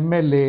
MLA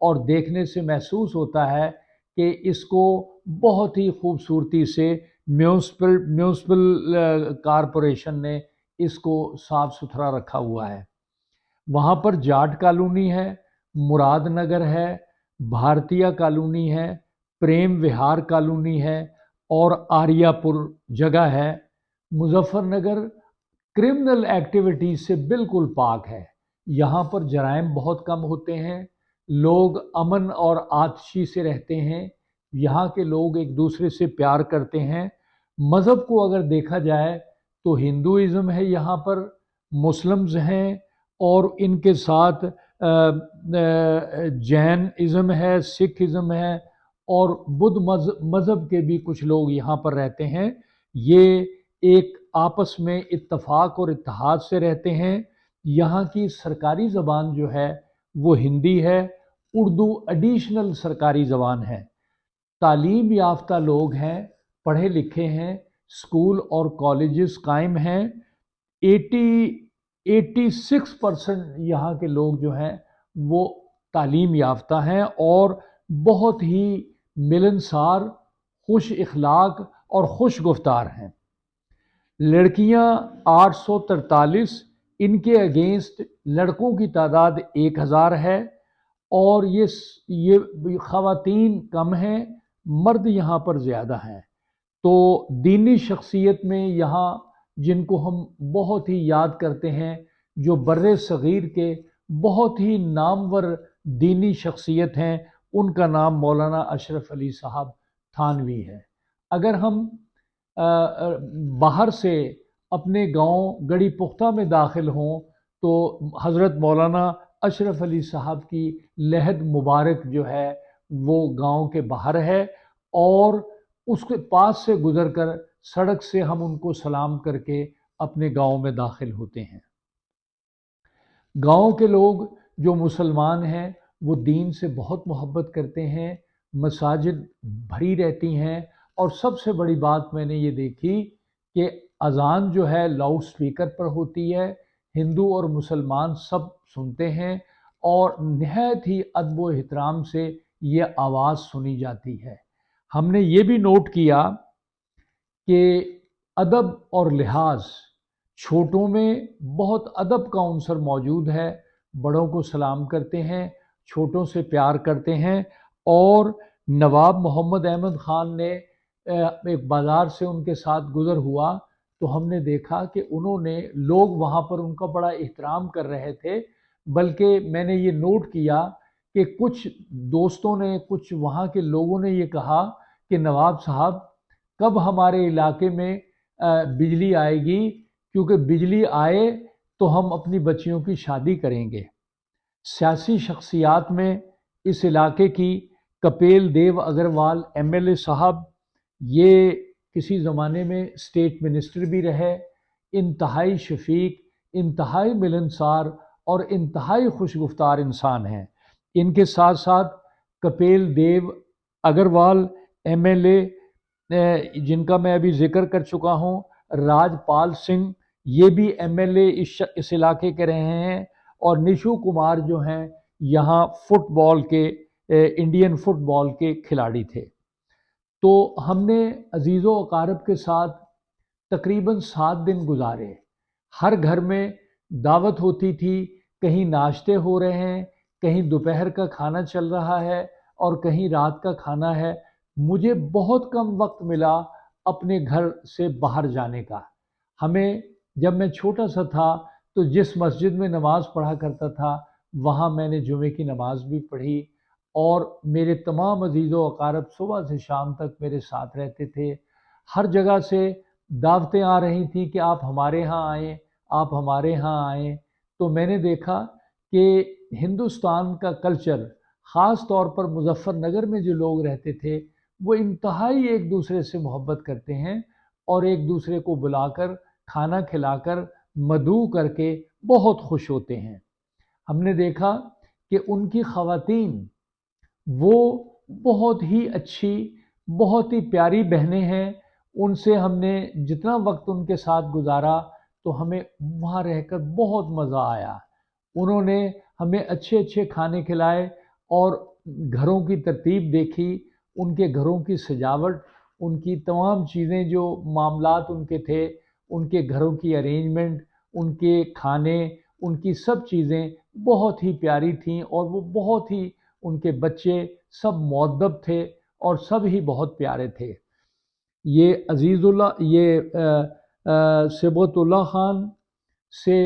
اور دیکھنے سے محسوس ہوتا ہے کہ اس کو بہت ہی خوبصورتی سے میونسپل کارپوریشن نے اس کو صاف ستھرا رکھا ہوا ہے۔ وہاں پر جاٹ کالونی ہے، مراد نگر ہے، بھارتیہ کالونی ہے، پریم وہار کالونی ہے اور آریہ پور جگہ ہے۔ مظفر نگر کرمنل ایکٹیویٹیز سے بالکل پاک ہے، یہاں پر جرائم بہت کم ہوتے ہیں، لوگ امن اور آتشی سے رہتے ہیں، یہاں کے لوگ ایک دوسرے سے پیار کرتے ہیں۔ مذہب کو اگر دیکھا جائے تو ہندوازم ہے یہاں پر، مسلمز ہیں اور ان کے ساتھ جین ازم ہے، سکھ ازم ہے اور بدھ مذہب کے بھی کچھ لوگ یہاں پر رہتے ہیں۔ یہ ایک آپس میں اتفاق اور اتحاد سے رہتے ہیں۔ یہاں کی سرکاری زبان جو ہے وہ ہندی ہے، اردو ایڈیشنل سرکاری زبان ہے۔ تعلیم یافتہ لوگ ہیں، پڑھے لکھے ہیں، اسکول اور کالجز قائم ہیں۔ 86% یہاں کے لوگ جو ہیں وہ تعلیم یافتہ ہیں اور بہت ہی ملنسار، خوش اخلاق اور خوش گفتار ہیں۔ لڑکیاں 843، ان کے اگینسٹ لڑکوں کی تعداد 1000 ہے اور یہ خواتین کم ہیں، مرد یہاں پر زیادہ ہیں۔ تو دینی شخصیت میں یہاں جن کو ہم بہت ہی یاد کرتے ہیں، جو بر صغیر کے بہت ہی نامور دینی شخصیت ہیں، ان کا نام مولانا اشرف علی صاحب تھانوی ہے۔ اگر ہم باہر سے اپنے گاؤں گڑھی پختہ میں داخل ہوں تو حضرت مولانا اشرف علی صاحب کی لحد مبارک جو ہے وہ گاؤں کے باہر ہے اور اس کے پاس سے گزر کر سڑک سے ہم ان کو سلام کر کے اپنے گاؤں میں داخل ہوتے ہیں۔ گاؤں کے لوگ جو مسلمان ہیں وہ دین سے بہت محبت کرتے ہیں، مساجد بھری رہتی ہیں اور سب سے بڑی بات میں نے یہ دیکھی کہ اذان جو ہے لاؤڈ سپیکر پر ہوتی ہے، ہندو اور مسلمان سب سنتے ہیں اور نہایت ہی ادب و احترام سے یہ آواز سنی جاتی ہے۔ ہم نے یہ بھی نوٹ کیا کہ ادب اور لحاظ، چھوٹوں میں بہت ادب کا عنصر موجود ہے، بڑوں کو سلام کرتے ہیں، چھوٹوں سے پیار کرتے ہیں۔ اور نواب محمد احمد خان نے ایک بازار سے ان کے ساتھ گزر ہوا تو ہم نے دیکھا کہ انہوں نے لوگ وہاں پر ان کا بڑا احترام کر رہے تھے، بلکہ میں نے یہ نوٹ کیا کہ کچھ دوستوں نے، کچھ وہاں کے لوگوں نے یہ کہا کہ نواب صاحب کب ہمارے علاقے میں بجلی آئے گی، کیونکہ بجلی آئے تو ہم اپنی بچیوں کی شادی کریں گے۔ سیاسی شخصیات میں اس علاقے کی کپیل دیو اگروال MLA صاحب، یہ کسی زمانے میں اسٹیٹ منسٹر بھی رہے، انتہائی شفیق، انتہائی ملنسار اور انتہائی خوش گفتار انسان ہیں۔ ان کے ساتھ ساتھ کپیل دیو اگروال MLA جن کا میں ابھی ذکر کر چکا ہوں، راج پال سنگھ، یہ بھی MLA اس علاقے کے رہے ہیں، اور نشو کمار جو ہیں یہاں فٹ بال کے انڈین فٹ بال کے کھلاڑی تھے۔ تو ہم نے عزیز و اقارب کے ساتھ تقریباً 7 دن گزارے۔ ہر گھر میں دعوت ہوتی تھی، کہیں ناشتے ہو رہے ہیں، کہیں دوپہر کا کھانا چل رہا ہے اور کہیں رات کا کھانا ہے۔ مجھے بہت کم وقت ملا اپنے گھر سے باہر جانے کا۔ ہمیں جب میں چھوٹا سا تھا تو جس مسجد میں نماز پڑھا کرتا تھا وہاں میں نے جمعے کی نماز بھی پڑھی، اور میرے تمام عزیز و اقارب صبح سے شام تک میرے ساتھ رہتے تھے۔ ہر جگہ سے دعوتیں آ رہی تھیں کہ آپ ہمارے ہاں آئیں، آپ ہمارے ہاں آئیں۔ تو میں نے دیکھا کہ ہندوستان کا کلچر، خاص طور پر مظفر نگر میں جو لوگ رہتے تھے، وہ انتہائی ایک دوسرے سے محبت کرتے ہیں اور ایک دوسرے کو بلا کر، کھانا کھلا کر، مدعو کر کے بہت خوش ہوتے ہیں۔ ہم نے دیکھا کہ ان کی خواتین وہ بہت ہی اچھی، بہت ہی پیاری بہنیں ہیں۔ ان سے ہم نے جتنا وقت ان کے ساتھ گزارا تو ہمیں وہاں رہ کر بہت مزہ آیا۔ انہوں نے ہمیں اچھے اچھے کھانے کھلائے اور گھروں کی ترتیب دیکھی، ان کے گھروں کی سجاوٹ، ان کی تمام چیزیں، جو معاملات ان کے تھے، ان کے گھروں کی ارینجمنٹ، ان کے کھانے، ان کی سب چیزیں بہت ہی پیاری تھیں، اور وہ بہت ہی، ان کے بچے سب مؤدب تھے اور سب ہی بہت پیارے تھے۔ یہ عزیز اللہ، یہ صبغت اللہ خان سے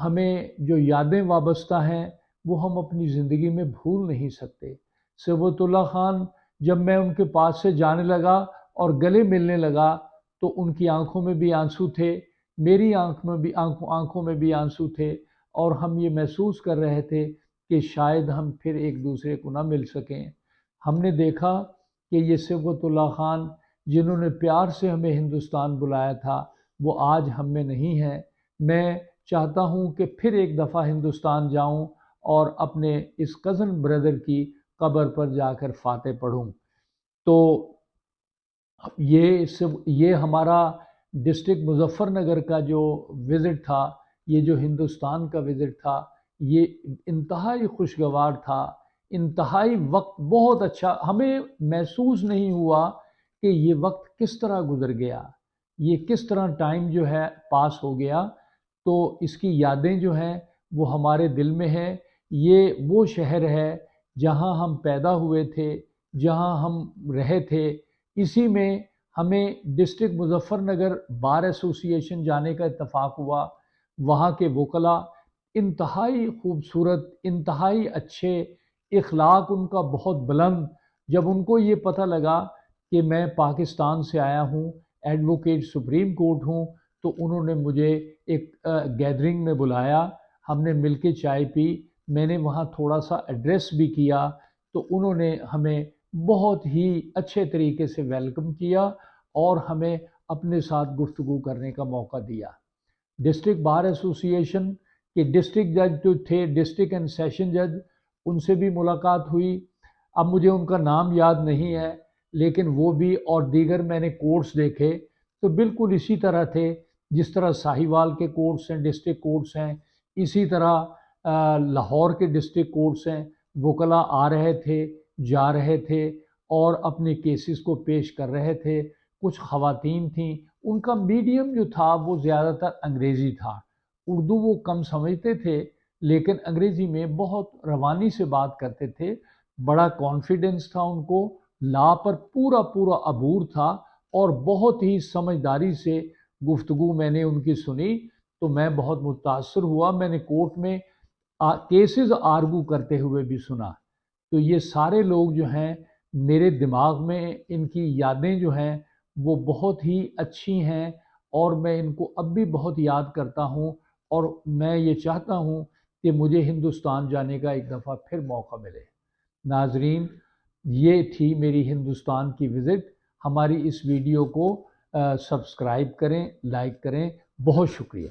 ہمیں جو یادیں وابستہ ہیں وہ ہم اپنی زندگی میں بھول نہیں سکتے۔ صبغت اللہ خان، جب میں ان کے پاس سے جانے لگا اور گلے ملنے لگا تو ان کی آنکھوں میں بھی آنسو تھے، میری آنکھوں میں بھی آنسو تھے، اور ہم یہ محسوس کر رہے تھے کہ شاید ہم پھر ایک دوسرے کو نہ مل سکیں۔ ہم نے دیکھا کہ یہ صبغت اللہ خان جنہوں نے پیار سے ہمیں ہندوستان بلایا تھا وہ آج ہم میں نہیں ہے۔ میں چاہتا ہوں کہ پھر ایک دفعہ ہندوستان جاؤں اور اپنے اس کزن بردر کی قبر پر جا کر فاتح پڑھوں۔ تو یہ ہمارا ڈسٹرکٹ مظفر نگر کا جو وزٹ تھا، یہ جو ہندوستان کا وزٹ تھا، یہ انتہائی خوشگوار تھا، انتہائی وقت بہت اچھا، ہمیں محسوس نہیں ہوا کہ یہ وقت کس طرح گزر گیا، یہ کس طرح ٹائم جو ہے پاس ہو گیا۔ تو اس کی یادیں جو ہیں وہ ہمارے دل میں ہیں۔ یہ وہ شہر ہے جہاں ہم پیدا ہوئے تھے، جہاں ہم رہے تھے، اسی میں ہمیں ڈسٹرکٹ مظفر نگر بار ایسوسی ایشن جانے کا اتفاق ہوا۔ وہاں کے وکلاء انتہائی خوبصورت، انتہائی اچھے، اخلاق ان کا بہت بلند۔ جب ان کو یہ پتہ لگا کہ میں پاکستان سے آیا ہوں، ایڈوکیٹ سپریم کورٹ ہوں، تو انہوں نے مجھے ایک گیدرنگ میں بلایا، ہم نے مل کے چائے پی، میں نے وہاں تھوڑا سا ایڈریس بھی کیا، تو انہوں نے ہمیں بہت ہی اچھے طریقے سے ویلکم کیا اور ہمیں اپنے ساتھ گفتگو کرنے کا موقع دیا۔ ڈسٹرکٹ بار ایسوسی ایشن کے ڈسٹرکٹ جج جو تھے، ڈسٹرکٹ اینڈ سیشن جج، ان سے بھی ملاقات ہوئی۔ اب مجھے ان کا نام یاد نہیں ہے، لیکن وہ بھی، اور دیگر میں نے کورٹس دیکھے تو بالکل اسی طرح تھے جس طرح ساہیوال کے کورٹس ہیں، ڈسٹرکٹ کورٹس ہیں، اسی طرح لاہور کے ڈسٹرکٹ کورٹس ہیں۔ وکلاء آ رہے تھے، جا رہے تھے اور اپنے کیسز کو پیش کر رہے تھے۔ کچھ خواتین تھیں، ان کا میڈیم جو تھا وہ زیادہ تر انگریزی تھا، اردو وہ کم سمجھتے تھے، لیکن انگریزی میں بہت روانی سے بات کرتے تھے، بڑا کانفیڈنس تھا ان کو، لا پر پورا عبور تھا، اور بہت ہی سمجھداری سے گفتگو میں نے ان کی سنی تو میں بہت متاثر ہوا۔ میں نے کورٹ میں کیسز آرگو کرتے ہوئے بھی سنا۔ تو یہ سارے لوگ جو ہیں میرے دماغ میں، ان کی یادیں جو ہیں وہ بہت ہی اچھی ہیں، اور میں ان کو اب بھی بہت یاد کرتا ہوں، اور میں یہ چاہتا ہوں کہ مجھے ہندوستان جانے کا ایک دفعہ پھر موقع ملے۔ ناظرین، یہ تھی میری ہندوستان کی وزٹ۔ ہماری اس ویڈیو کو سبسکرائب کریں، لائک کریں، بہت شکریہ۔